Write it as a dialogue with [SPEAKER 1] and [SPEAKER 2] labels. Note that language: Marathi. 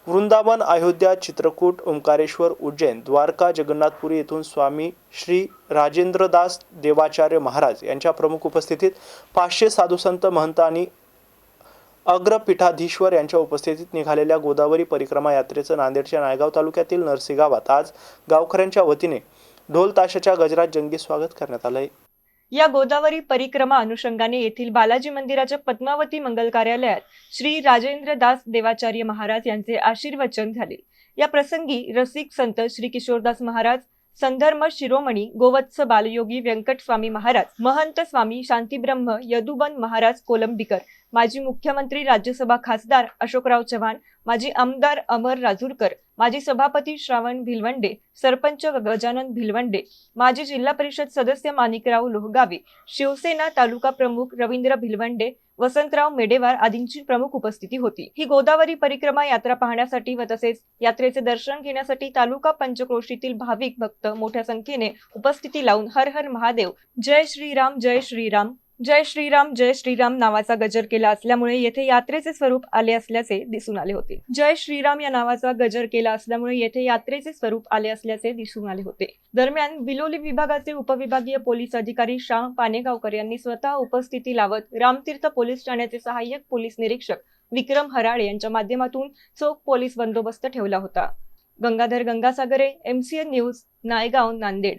[SPEAKER 1] वृंदावन, अयोध्या, चित्रकूट, ओंकारेश्वर, उज्जैन, द्वारका, जगन्नाथपुरी येथून स्वामी श्री राजेंद्रदास देवाचार्य महाराज यांच्या प्रमुख उपस्थितीत 500 साधुसंत, महंत आणि अग्रपीठाधीश्वर यांच्या उपस्थितीत निघालेल्या गोदावरी परिक्रमा यात्रेचं नांदेडच्या नायगाव तालुक्यातील नरसी गावात आज गावकऱ्यांच्या वतीने ढोल ताशाच्या गजरात जंगी स्वागत करण्यात आलंय।
[SPEAKER 2] या गोदावरी परिक्रमा अनुषंगाने येथील बालाजी मंदिराच्या पद्मावती मंगल कार्यालयात श्री राजेंद्र दास देवाचार्य महाराज यांचे आशीर्वचन झाले। या प्रसंगी रसिक संत श्री किशोरदास महाराज, संधर्म शिरोमणी गोवत्स बालयोगी व्यंकट स्वामी महाराज, महंत स्वामी शांतीब्रह्म यदुबन महाराज कोलंबीकर, माजी मुख्यमंत्री राज्यसभा खासदार अशोकराव चव्हाण, माजी आमदार अमर राजूरकर, माजी सभापती श्रावण भिलवंडे, सरपंच गजानन भिलवंडे, माजी जिल्हा परिषद सदस्य माणिकराव लोहगावे, शिवसेना तालुका प्रमुख रवींद्र भिलवंडे, वसंतराव मेडेवार आदींची प्रमुख उपस्थिती होती। ही गोदावरी परिक्रमा यात्रा पाहण्यासाठी व तसेच यात्रेचे दर्शन घेण्यासाठी तालुका पंचक्रोशीतील भाविक भक्त मोठ्या संख्येने उपस्थिती लावून हर हर महादेव, जय श्रीराम, जय श्रीराम, जय श्रीराम, जय श्रीराम नावाचा गजर केला असल्यामुळे येथे यात्रेचे स्वरूप आले असल्याचे दिसून आले होते। जय श्रीराम या नावाचा गजर केला असल्यामुळे येथे यात्रेचे स्वरूप आले असल्याचे दिसून आले होते। दरम्यान बिलोली विभागाचे उपविभागीय पोलीस अधिकारी श्याम पानेगावकर यांनी स्वतः उपस्थिती लावत रामतीर्थ पोलीस ठाण्याचे सहाय्यक पोलीस निरीक्षक विक्रम हराळे यांच्या माध्यमातून चोख पोलीस बंदोबस्त ठेवला होता। Gangadhar Gangasagare, MCN news, Naigaon, Nanded.